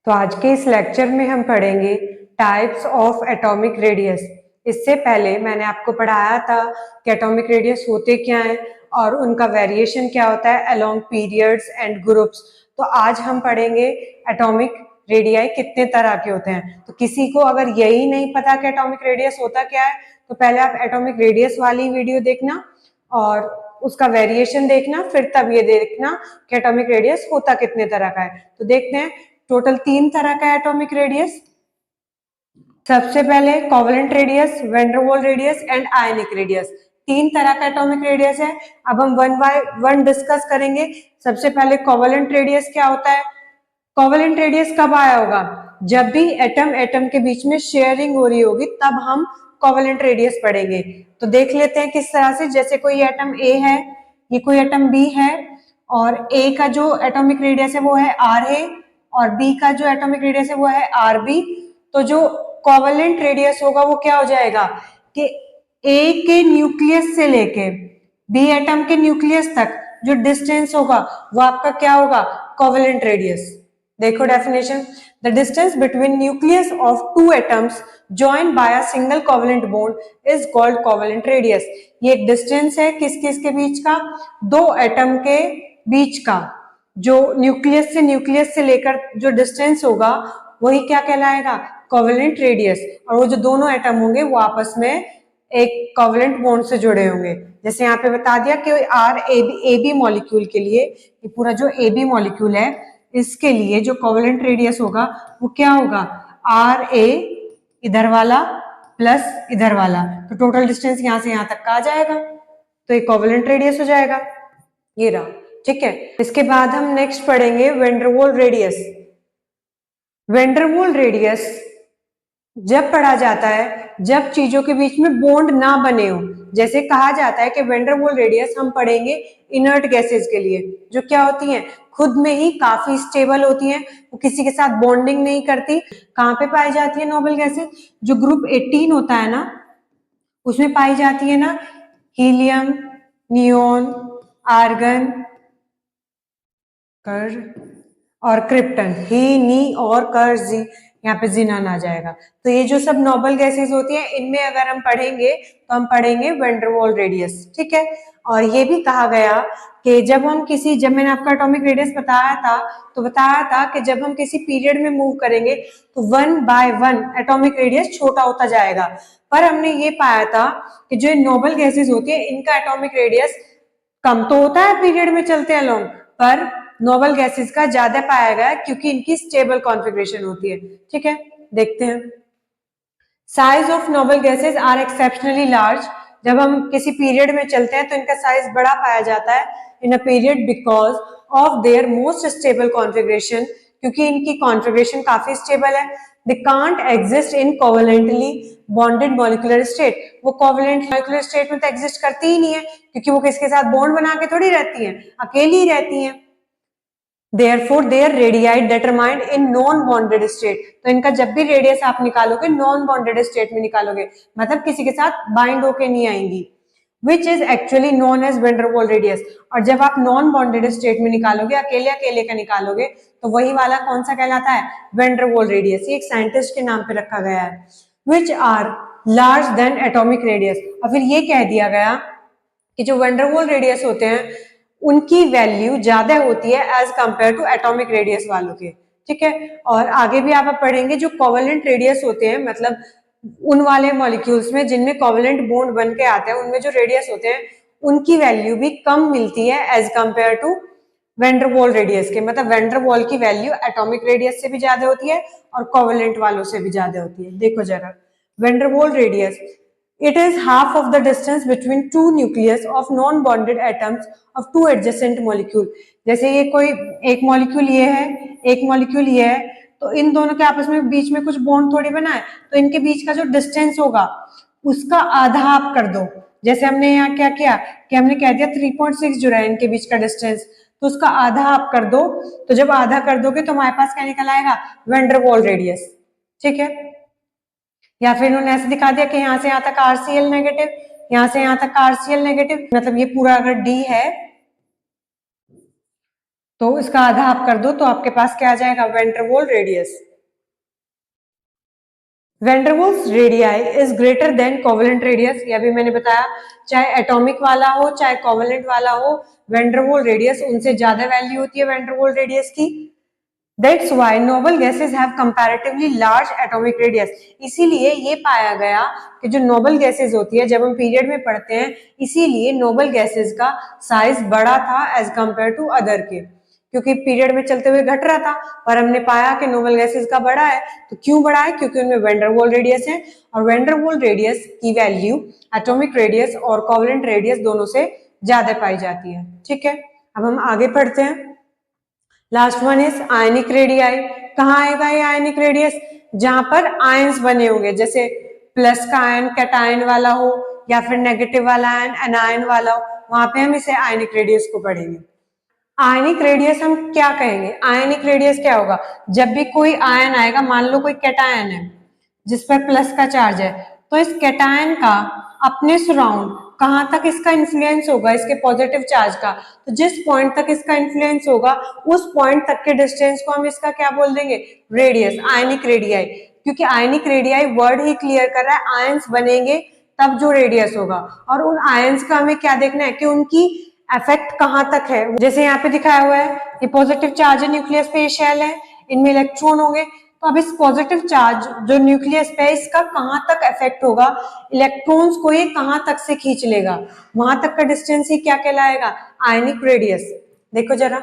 तो आज के इस लेक्चर में हम पढ़ेंगे टाइप्स ऑफ एटॉमिक रेडियस। इससे पहले मैंने आपको पढ़ाया था कि एटॉमिक रेडियस होते क्या हैं और उनका वेरिएशन क्या होता है अलोंग पीरियड्स एंड ग्रुप्स। तो आज हम पढ़ेंगे एटॉमिक रेडियाई कितने तरह के होते हैं। तो किसी को अगर यही नहीं पता कि एटॉमिक रेडियस होता क्या है तो पहले आप एटॉमिक रेडियस वाली वीडियो देखना और उसका वेरिएशन देखना, फिर तब ये देखना कि एटॉमिक रेडियस होता कितने तरह का है। तो देखते हैं, टोटल 3 तरह का एटॉमिक रेडियस। सबसे पहले covalent radius, van der Waals radius and ionic radius. 3 तरह का एटॉमिक रेडियस है। अब हम वन बाय वन डिस्कस करेंगे। सबसे पहले कोवेलेंट रेडियस क्या होता है। कोवेलेंट रेडियस कब आया होगा? जब भी एटम एटम के बीच में शेयरिंग हो रही होगी तब हम कोवेलेंट रेडियस पढ़ेंगे। तो देख लेते हैं किस तरह से। जैसे कोई एटम ए है, ये कोई एटम बी है और ए का जो एटॉमिक रेडियस है वो है आर ए और बी का जो एटॉमिक रेडियस है वो है आर बी। तो जो कोवेलेंट रेडियस होगा वो क्या हो जाएगा कि ए के न्यूक्लियस से लेके बी एटम के न्यूक्लियस तक जो डिस्टेंस होगा वो आपका क्या होगा? Covalent radius. देखो definition, the distance between nucleus of two atoms joined by a single covalent bond is called covalent radius। ये एक डिस्टेंस है किस किस के बीच का? दो एटम के बीच का। जो न्यूक्लियस से लेकर जो डिस्टेंस होगा वही क्या कहलाएगा? Covalent radius. और वो जो दोनों एटम होंगे वो आपस में एक कोवेलेंट बॉन्ड से जुड़े होंगे। जैसे यहाँ पे बता दिया कि आर ए बी मॉलिक्यूल के लिए, ये पूरा जो ए बी मॉलिक्यूल है इसके लिए जो कोवेलेंट रेडियस होगा वो क्या होगा? आर ए इधर वाला प्लस इधर वाला, तो टोटल डिस्टेंस यहाँ से यहाँ तक का आ जाएगा, तो ये कोवेलेंट रेडियस हो जाएगा। ये रहा, ठीक है। इसके बाद हम नेक्स्ट पढ़ेंगे van der Waals radius. Van der Waals radius जब पढ़ा जाता है जब चीजों के बीच में बॉन्ड ना बने हो। जैसे कहा जाता है कि वैन डर वाल्स रेडियस हम पढ़ेंगे इनर्ट गैसेस के लिए, जो क्या होती हैं, खुद में ही काफी स्टेबल होती हैं, वो किसी के साथ बॉन्डिंग नहीं करती। कहाँ पे पाई जाती है नोबल गैसेस? जो ग्रुप 18 होता है ना उसमें पाई जाती है ना, हीलियम, नियोन, आर्गन, कर और क्रिप्टन। ही, नी और कर, जी, यहाँ पे जिनान आ जाएगा। तो ये जो सब नोबल गैसेस होती हैं इनमें अगर हम पढ़ेंगे तो हम पढ़ेंगे वैन डर वाल्स रेडियस, ठीक है। और ये भी कहा गया कि जब मैंने आपका एटॉमिक रेडियस बताया था तो बताया था कि जब हम किसी पीरियड में मूव करेंगे तो 1 बाय 1 एटॉमिक रेडियस छोटा होता जाएगा। पर हमने ये पाया था कि जो नोबल गैसेस होती है इनका एटॉमिक रेडियस कम तो होता है पीरियड में चलते अलोंग, पर नोबल गैसेस का ज्यादा पाया गया क्योंकि इनकी स्टेबल कॉन्फ़िगरेशन होती है, ठीक है। देखते हैं, size of noble gases are exceptionally large. जब हम किसी पीरियड में चलते हैं तो इनका साइज बड़ा पाया जाता है in a period because of their most stable configuration, क्योंकि इनकी कॉन्फ़िगरेशन काफी स्टेबल है। They can't exist in covalently bonded molecular state. वो कोवेलेंट मॉलिक्यूलर स्टेट में तो एग्जिस्ट करती ही नहीं है क्योंकि वो किसके साथ बॉन्ड बना के थोड़ी रहती हैं, अकेली ही रहती हैं। Therefore, their radii determined in non-bonded state। तो इनका जब भी रेडियस आप निकालोगे नॉन बॉन्डेड स्टेट में निकालोगे, मतलब किसी के साथ बाइंड होके नहीं आएंगी, which is actually known as van der Waals radius। और जब आप नॉन बॉन्डेड स्टेट में निकालोगे, अकेले अकेले का निकालोगे, तो वही वाला कौन सा कहलाता है? van der Waals radius। ये एक साइंटिस्ट के नाम पे रखा गया है। which are large than atomic radius। और फिर ये कह दिया गया कि जो van der Waals रेडियस होते हैं उनकी वैल्यू ज्यादा होती है as compare to atomic radius वालों के, ठीक है। और आगे भी आप पढ़ेंगे जो कोवेलेंट रेडियस होते हैं, मतलब उन वाले मॉलिक्यूल्स में जिनमें कोवेलेंट बॉन्ड बन के आते हैं उनमें जो रेडियस होते हैं उनकी वैल्यू भी कम मिलती है as compare to van der Waals radius के। मतलब वैन डर वाल्स की वैल्यू एटॉमिक रेडियस से भी ज्यादा होती है और कोवेलेंट वालों से भी ज्यादा होती है। देखो जरा, van der Waals radius, it is half of the distance between two nucleus of non-bonded atoms of two adjacent molecule। जैसे ये कोई एक मॉलिक्यूल ये है, एक मॉलिक्यूल ये है, तो इन दोनों के आपस में बीच में कुछ बॉन्ड थोड़ी बना है, तो इनके बीच का जो डिस्टेंस होगा उसका आधा आप कर दो। जैसे हमने यहाँ क्या किया कि हमने कह दिया 3.6 जो है इनके बीच का डिस्टेंस, तो उसका आधा आप कर दो। तो जब आधा कर दोगे तो हमारे पास क्या निकल आएगा? वैन डर वाल्स रेडियस, ठीक है। या फिर उन्होंने ऐसे दिखा दिया कि यहाँ से यहाँ तक आरसीएल नेगेटिव, यहाँ से यहाँ तक आरसीएल नेगेटिव, मतलब ये पूरा अगर डी है तो इसका आधा आप कर दो तो आपके पास क्या आ जाएगा, van der Waal radius. Van der Waals radii is greater than covalent radius, ये अभी मैंने बताया, चाहे एटॉमिक वाला हो चाहे कोवेलेंट वाला हो, वैन डर वाल रेडियस उनसे ज्यादा वैल्यू होती है वैन डर वाल रेडियस की। That's why noble gases have comparatively large atomic radius। इसीलिए ये पाया गया कि जो नोबल गैसेस होती है, जब हम पीरियड में पढ़ते हैं, इसीलिए नोबल गैसेस का साइज बड़ा था एज कंपेयर टू अदर के, क्योंकि पीरियड में चलते हुए घट रहा था, पर हमने पाया कि नोबल गैसेस का बड़ा है। तो क्यों बड़ा है? क्योंकि उनमें वैन डर वाल रेडियस है, और वैन डर वाल रेडियस की वैल्यू एटॉमिक रेडियस और कोवेलेंट रेडियस दोनों से ज्यादा पाई जाती है। ठीक है, अब हम आगे पढ़ते हैं। Last one is ionic radii. कहाँ आएगा ये आयनिक रेडियस? जहां पर आयंस बने होंगे, जैसे प्लस का आयन कैटायन वाला हो या फिर नेगेटिव वाला आयन एनायन वाला हो, वहां पे हम इसे आयनिक रेडियस को पढ़ेंगे। आयनिक रेडियस हम क्या कहेंगे? आयनिक रेडियस क्या होगा? जब भी कोई आयन आएगा, मान लो कोई कैटायन है जिस पर प्लस का चार्ज है, तो इस कैटायन का अपने सराउंड कहां तक इसका इन्फ्लुएंस होगा, इसके पॉजिटिव चार्ज का, तो जिस पॉइंट तक इसका इन्फ्लुएंस होगा उस पॉइंट तक के डिस्टेंस को हम इसका क्या बोल देंगे? Radius, ionic radii. क्योंकि आयनिक रेडियाई वर्ड ही क्लियर कर रहा है, आयंस बनेंगे तब जो रेडियस होगा, और उन आयंस का हमें क्या देखना है कि उनकी इफेक्ट कहां तक है। जैसे यहाँ पे दिखाया हुआ है, ये पॉजिटिव चार्ज है न्यूक्लियस पे, ये शेल है, इनमें इलेक्ट्रॉन होंगे, तो अब इस पॉजिटिव चार्ज जो न्यूक्लियस पे है, इसका कहां तक इफेक्ट होगा, इलेक्ट्रॉन्स को ये कहां तक से खींच लेगा, वहां तक का डिस्टेंस ही क्या कहलाएगा? Ionic radius. देखो जरा,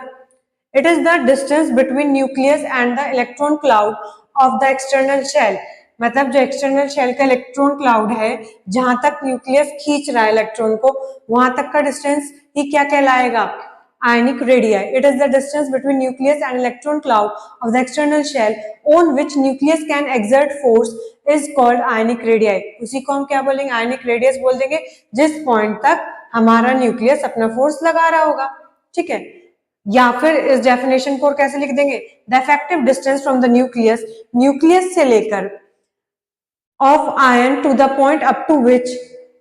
it is the distance between nucleus and the electron cloud of the external shell. मतलब जो एक्सटर्नल शेल का इलेक्ट्रॉन क्लाउड है, जहां तक न्यूक्लियस खींच रहा है इलेक्ट्रॉन को, वहां तक का डिस्टेंस ही क्या कहलाएगा? Ionic radii. It is the distance between nucleus and electron cloud of the external shell on which nucleus can exert force is called ionic radii. उसी को हम क्या बोलेंगे? ionic radius बोल देंगे, जिस पॉइंट तक हमारा न्यूक्लियस अपना फोर्स लगा रहा होगा। ठीक है, या फिर इस डेफिनेशन को कैसे लिख देंगे? The effective distance from the nucleus, nucleus से लेकर of ion to the point up to which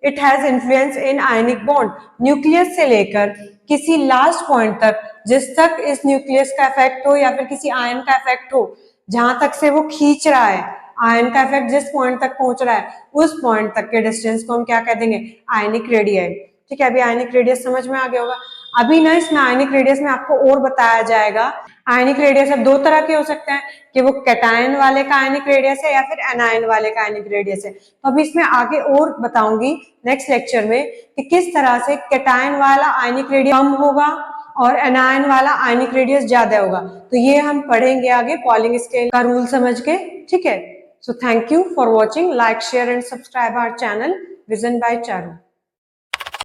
it has influence in ionic bond। Nucleus से लेकर किसी लास्ट पॉइंट तक, जिस तक इस न्यूक्लियस का इफेक्ट हो या फिर किसी आयन का इफेक्ट हो, जहां तक से वो खींच रहा है, आयन का इफेक्ट जिस पॉइंट तक पहुंच रहा है, उस पॉइंट तक के डिस्टेंस को हम क्या कह देंगे? Ionic radius. ठीक है, अभी आयनिक रेडियस समझ में आ गया होगा। अभी ना इसमें आयनिक रेडियस में आपको और बताया जाएगा। आयनिक रेडियस अब दो तरह के हो सकते हैं, कि वो कैटायन वाले का आयनिक रेडियस है या फिर एनायन वाले का आयनिक रेडियस है। तो अभी इसमें आगे और बताऊंगी नेक्स्ट लेक्चर में कि किस तरह से कैटायन वाला आयनिक रेडियस कम होगा और एनायन वाला आयनिक रेडियस ज्यादा होगा। तो ये हम पढ़ेंगे आगे पॉलिंग स्केल का रूल समझ के। ठीक है, so thank you for watching, like share and subscribe our channel Vision by Charu.